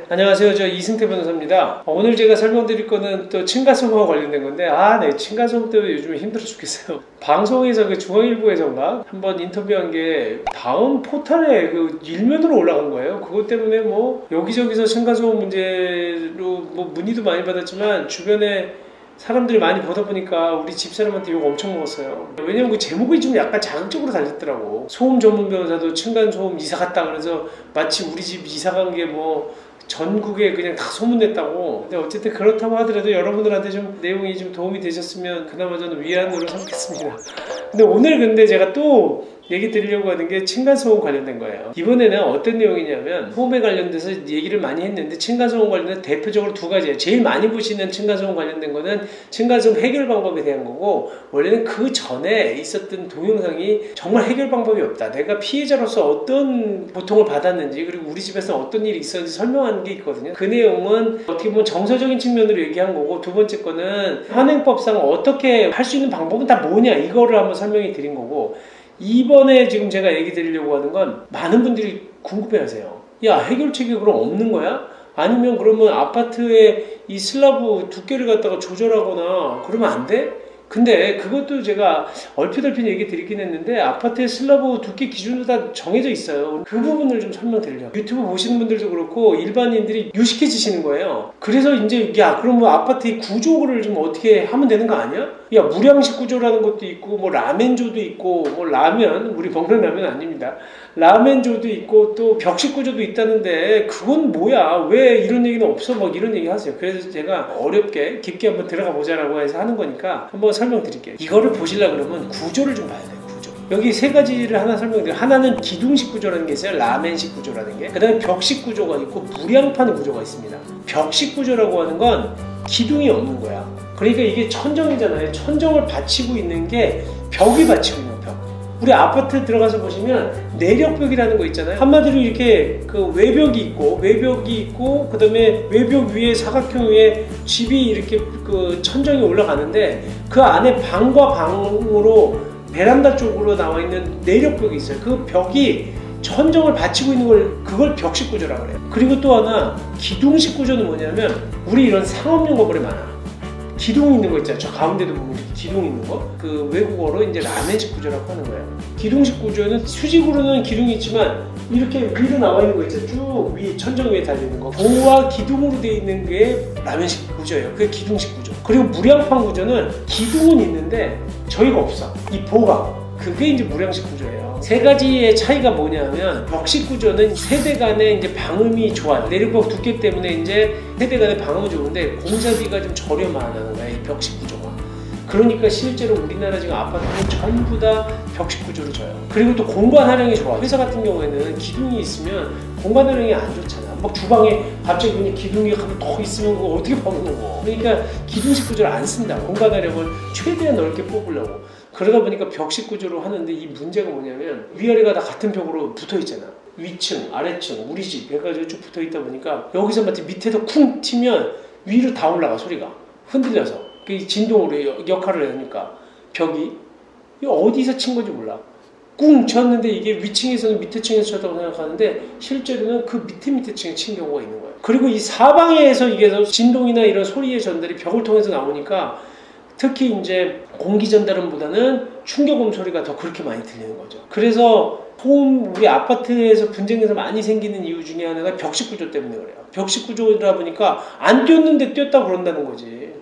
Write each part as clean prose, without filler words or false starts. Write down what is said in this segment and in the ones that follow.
안녕하세요. 저 이승태 변호사입니다. 오늘 제가 설명드릴 거는 또 층간소음과 관련된 건데, 네, 층간소음 때문에 요즘 힘들어 죽겠어요. 방송에서 중앙일보에서인가 한번 인터뷰한 게 다음 포탈에 일면으로 올라간 거예요. 그것 때문에 뭐 여기저기서 층간소음 문제로 뭐 문의도 많이 받았지만 주변에 사람들이 많이 보다 보니까 우리 집사람한테 욕 엄청 먹었어요. 왜냐면 그 제목이 좀 약간 자극적으로 달렸더라고. 소음 전문 변호사도 층간소음 이사 갔다, 그래서 마치 우리 집 이사 간 게 뭐 전국에 그냥 다 소문냈다고. 근데 어쨌든 그렇다고 하더라도 여러분들한테 좀 내용이 좀 도움이 되셨으면 그나마 저는 위안으로 삼겠습니다. 근데 제가 또 얘기 드리려고 하는 게 층간소음 관련된 거예요. 이번에는 어떤 내용이냐면, 소음에 관련돼서 얘기를 많이 했는데 층간소음 관련된 대표적으로 두 가지예요. 제일 많이 보시는 층간소음 관련된 거는 층간소음 해결 방법에 대한 거고, 원래는 그 전에 있었던 동영상이 정말 해결 방법이 없다, 내가 피해자로서 어떤 고통을 받았는지, 그리고 우리 집에서 어떤 일이 있었는지 설명하는 게 있거든요. 그 내용은 어떻게 보면 정서적인 측면으로 얘기한 거고, 두 번째 거는 현행법상 어떻게 할 수 있는 방법은 다 뭐냐, 이거를 한번 설명해 드린 거고, 이번에 지금 제가 얘기 드리려고 하는 건 많은 분들이 궁금해 하세요. 야, 해결책이 그럼 없는 거야? 아니면 그러면 아파트에 이 슬라브 두께를 갖다가 조절하거나 그러면 안 돼? 근데 그것도 제가 얼핏 얘기 드리긴 했는데, 아파트의 슬라브 두께 기준도 다 정해져 있어요. 그 부분을 좀 설명드리려고. 유튜브 보시는 분들도 그렇고 일반인들이 유식해지시는 거예요. 그래서 이제 그럼 뭐 아파트의 구조를 좀 어떻게 하면 되는 거 아니야? 무량식 구조라는 것도 있고, 뭐 라멘조도 있고, 뭐 라면, 우리 먹는 라면 아닙니다. 라멘조도 있고, 또 벽식 구조도 있다는데 그건 뭐야? 왜 이런 얘기는 없어? 막 이런 얘기 하세요. 그래서 제가 어렵게 깊게 한번 들어가 보자라고 해서 하는 거니까 한번 설명드릴게요. 이거를 보시려고 그러면 구조를 좀 봐야 돼요. 구조. 여기 세 가지를 하나 설명드려요. 하나는 기둥식 구조라는 게 있어요. 라멘식 구조라는 게. 그 다음에 벽식 구조가 있고 무량판 구조가 있습니다. 벽식 구조라고 하는 건 기둥이 없는 거야. 그러니까 이게 천정이잖아요. 천정을 받치고 있는 게 벽이 받치고 있는 벽. 우리 아파트 들어가서 보시면 내력벽이라는 거 있잖아요. 한마디로 이렇게 그 외벽이 있고 그 다음에 외벽 위에 사각형 위에 집이 이렇게 그 천정이 올라가는데, 그 안에 방과 방으로 베란다 쪽으로 나와 있는 내력벽이 있어요. 그 벽이 천정을 받치고 있는 그걸 벽식 구조라고 그래요. 그리고 또 하나, 기둥식 구조는 뭐냐면, 우리 이런 상업용 건물이 많아. 기둥 있는 거 있잖아요. 저 가운데도 보면 기둥 있는 거. 그 외국어로 이제 라멘식 구조라고 하는 거예요. 기둥식 구조는 수직으로는 기둥이 있지만 이렇게 위로 나와 있는 거 있잖아요. 쭉 위 천정 위에 달리는 거. 보와 기둥으로 되어 있는 게 라멘식 구조예요. 그게 기둥식 구조. 그리고 무량판 구조는 기둥은 있는데 저희가 없어. 이 보가. 그게 이제 무량식 구조예요. 세 가지의 차이가 뭐냐면, 벽식 구조는 세대 간에 이제 방음이 좋아요. 내력벽 두께 때문에 이제 세대 간에 방음이 좋은데 공사비가 좀 저렴하다는 거야, 이 벽식 구조가. 그러니까 실제로 우리나라 지금 아파트는 전부 다 벽식 구조로 져요. 그리고 또 공간 활용이 좋아. 회사 같은 경우에는 기둥이 있으면 공간 활용이 안 좋잖아. 막 주방에 갑자기 그냥 기둥이 더 있으면 그거 어떻게 먹는 거. 그러니까 기둥식 구조를 안 쓴다. 공간 활용을 최대한 넓게 뽑으려고. 그러다 보니까 벽식 구조로 하는데, 이 문제가 뭐냐면 위아래가 다 같은 벽으로 붙어 있잖아. 위층, 아래층, 우리 집 해가지고 쭉 붙어 있다 보니까 여기서 마치 밑에서 쿵 튀면 위로 다 올라가, 소리가 흔들려서. 그 진동으로 역할을 하니까 벽이 어디서 친 건지 몰라. 꿍 쳤는데 이게 위층에서는 밑에 층에서 쳤다고 생각하는데 실제로는 그 밑에 층에 친 경우가 있는 거예요. 그리고 이 사방에서 이게 진동이나 이런 소리의 전달이 벽을 통해서 나오니까, 특히 이제 공기 전달음보다는 충격음 소리가 더 그렇게 많이 들리는 거죠. 그래서 소음, 우리 아파트에서 분쟁에서 많이 생기는 이유 중에 하나가 벽식 구조 때문에 그래요. 벽식 구조다 보니까 안 뛰었는데 뛰었다고 그런다는 거지.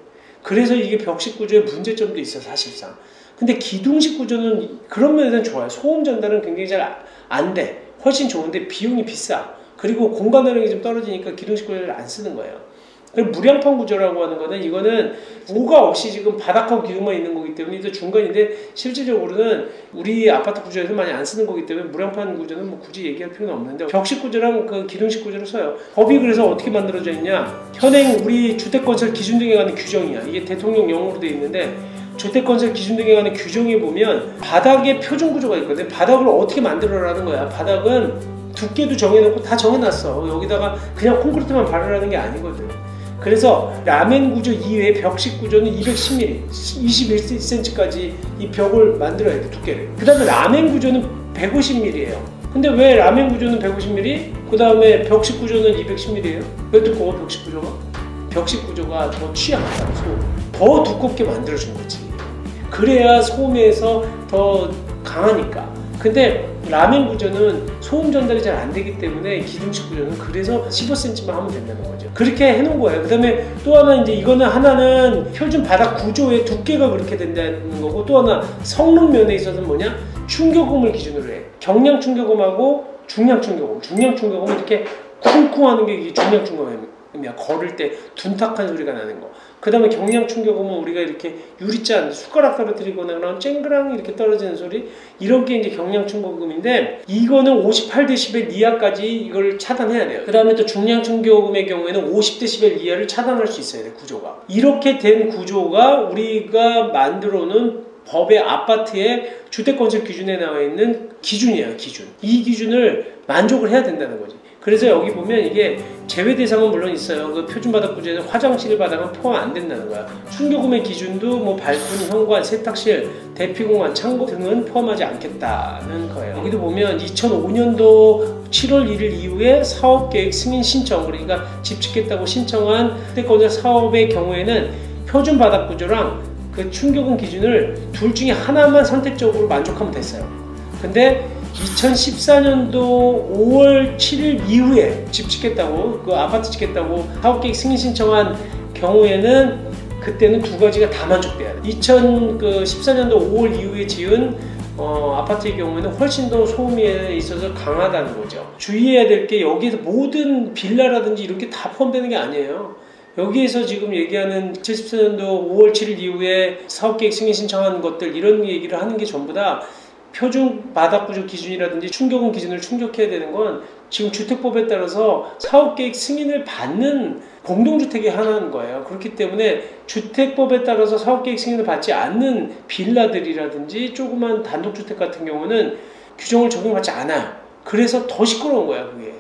그래서 이게 벽식 구조의 문제점도 있어, 사실상. 근데 기둥식 구조는 그런 면에서는 좋아요. 소음 전달은 굉장히 잘 안 돼. 훨씬 좋은데 비용이 비싸. 그리고 공간 활용이 좀 떨어지니까 기둥식 구조를 안 쓰는 거예요. 무량판 구조라고 하는 거는, 이거는 보가 없이 지금 바닥하고 기둥만 있는 거기 때문에 또 중간인데, 실질적으로는 우리 아파트 구조에서 많이 안 쓰는 거기 때문에 무량판 구조는 뭐 굳이 얘기할 필요는 없는데, 벽식 구조랑 그 기둥식 구조를 써요. 법이 그래서 어떻게 만들어져 있냐, 현행 우리 주택건설 기준 등에 관한 규정이야. 이게 대통령령으로 되어 있는데, 주택건설 기준 등에 관한 규정에 보면 바닥에 표준 구조가 있거든. 바닥을 어떻게 만들어라는 거야. 바닥은 두께도 정해놓고 다 정해놨어. 여기다가 그냥 콘크리트만 바르라는 게 아니거든. 그래서 라멘 구조 이외에 벽식 구조는 210mm, 21cm까지 이 벽을 만들어야 돼, 두께를. 그 다음에 라멘 구조는 150mm예요. 근데 왜 라멘 구조는 150mm? 그 다음에 벽식 구조는 210mm예요? 왜 두꺼워 벽식 구조가? 벽식 구조가 더 취약하다. 더 두껍게 만들어준 거지. 그래야 소음에서 더 강하니까. 근데 라멘 구조는 소음 전달이 잘 안 되기 때문에 기둥식 구조는 그래서 15cm만 하면 된다는 거죠. 그렇게 해놓은 거예요. 그 다음에 또 하나 이제 이거는 하나는 표준 바닥 구조의 두께가 그렇게 된다는 거고, 또 하나 성능 면에 있어서는 뭐냐? 충격음을 기준으로 해. 경량 충격음하고 중량 충격음. 중량 충격음은 이렇게 쿵쿵 하는 게 이게 중량 충격음이야. 걸을 때 둔탁한 소리가 나는 거. 그 다음에 경량 충격음은 우리가 이렇게 유리잔 숟가락 떨어뜨리거나 그런 쨍그랑 이렇게 떨어지는 소리, 이런 게 이제 경량 충격음인데, 이거는 58dB 이하까지 이걸 차단해야 돼요. 그 다음에 또 중량 충격음의 경우에는 50dB 이하를 차단할 수 있어야 돼, 구조가. 이렇게 된 구조가 우리가 만들어 놓은 법의 아파트의 주택건설 기준에 나와 있는 기준이에요, 기준. 이 기준을 만족을 해야 된다는 거지. 그래서 여기 보면 이게 제외 대상은 물론 있어요. 그 표준 바닥 구조에는 화장실 바닥은 포함 안 된다는 거야. 충격음의 기준도 뭐 발코니, 현관, 세탁실, 대피공간, 창고 등은 포함하지 않겠다는 거예요. 여기도 보면 2005년도 7월 1일 이후에 사업계획 승인 신청, 그러니까 집 짓겠다고 신청한 주택건설 사업의 경우에는 표준 바닥 구조랑 그 충격음 기준을 둘 중에 하나만 선택적으로 만족하면 됐어요. 근데 2014년도 5월 7일 이후에 집 짓겠다고, 그 아파트 짓겠다고 사업계획 승인 신청한 경우에는 그때는 두 가지가 다 만족돼야 돼. 2014년도 5월 이후에 지은 아파트의 경우에는 훨씬 더 소음에 있어서 강하다는 거죠. 주의해야 될 게, 여기에서 모든 빌라라든지 이렇게 다 포함되는 게 아니에요. 여기에서 지금 얘기하는 2014년도 5월 7일 이후에 사업계획 승인 신청한 것들, 이런 얘기를 하는 게 전부 다 표준 바닥 구조 기준이라든지 충격음 기준을 충족해야 되는 건 지금 주택법에 따라서 사업계획 승인을 받는 공동주택의 하나인 거예요. 그렇기 때문에 주택법에 따라서 사업계획 승인을 받지 않는 빌라들이라든지 조그만 단독주택 같은 경우는 규정을 적용받지 않아요. 그래서 더 시끄러운 거야, 그게.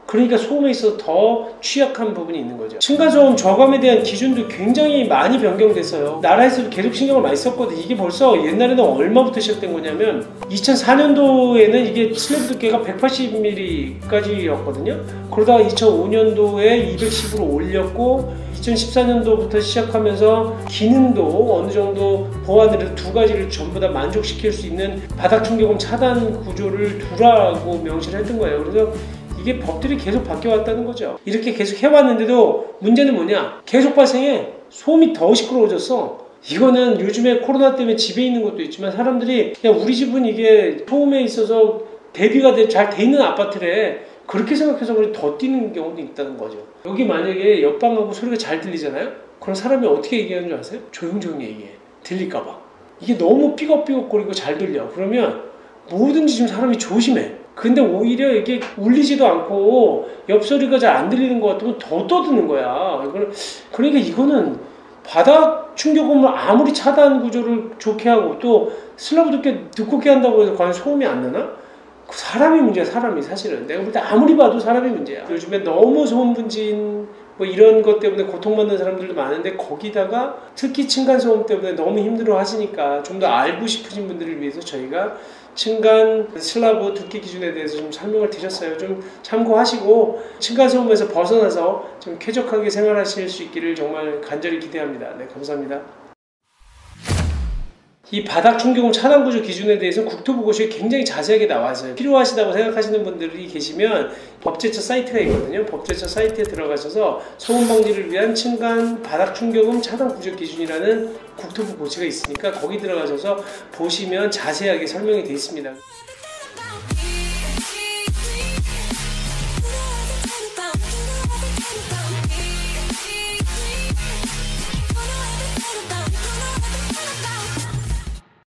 그러니까 소음에 있어서 더 취약한 부분이 있는 거죠. 층간소음 저감에 대한 기준도 굉장히 많이 변경됐어요. 나라에서도 계속 신경을 많이 썼거든요. 이게 벌써 옛날에는 얼마부터 시작된 거냐면 2004년도에는 이게 슬래브 두께가 180mm까지였거든요. 그러다가 2005년도에 210으로 올렸고, 2014년도부터 시작하면서 기능도 어느 정도 보완을 해서 두 가지를 전부 다 만족시킬 수 있는 바닥 충격음 차단 구조를 두라고 명시를 했던 거예요. 그래서 이게 법들이 계속 바뀌어왔다는 거죠. 이렇게 계속 해왔는데도 문제는 뭐냐? 계속 발생해. 소음이 더 시끄러워졌어. 이거는 요즘에 코로나 때문에 집에 있는 것도 있지만 사람들이, 야, 우리 집은 이게 소음에 있어서 대비가 잘 돼 있는 아파트래, 그렇게 생각해서 그래 더 뛰는 경우도 있다는 거죠. 여기 만약에 옆방하고 소리가 잘 들리잖아요? 그럼 사람이 어떻게 얘기하는 줄 아세요? 조용조용히 얘기해. 들릴까봐. 이게 너무 삐걱삐걱거리고 잘 들려. 그러면 뭐든지 좀 사람이 조심해. 근데 오히려 이게 울리지도 않고 옆소리가 잘 안 들리는 것 같으면 더 떠드는 거야. 그러니까 이거는 바닥 충격음을 아무리 차단 구조를 좋게 하고 또 슬라브 두껍게 한다고 해서 과연 소음이 안 나나? 사람이 문제야, 사람이. 사실은 내가 볼 때 아무리 봐도 사람이 문제야. 요즘에 너무 소음 분진 뭐 이런 것 때문에 고통받는 사람들도 많은데, 거기다가 특히 층간소음 때문에 너무 힘들어 하시니까 좀 더 알고 싶으신 분들을 위해서 저희가 층간 슬라브 두께 기준에 대해서 좀 설명을 드렸어요. 좀 참고하시고 층간소음에서 벗어나서 좀 쾌적하게 생활하실 수 있기를 정말 간절히 기대합니다. 네, 감사합니다. 이 바닥 충격음 차단 구조 기준에 대해서 국토부고시에 굉장히 자세하게 나와 있어요. 필요하시다고 생각하시는 분들이 계시면 법제처 사이트가 있거든요. 법제처 사이트에 들어가셔서 소음 방지를 위한 층간 바닥 충격음 차단 구조 기준이라는 국토부 고시가 있으니까 거기 들어가셔서 보시면 자세하게 설명이 되어 있습니다.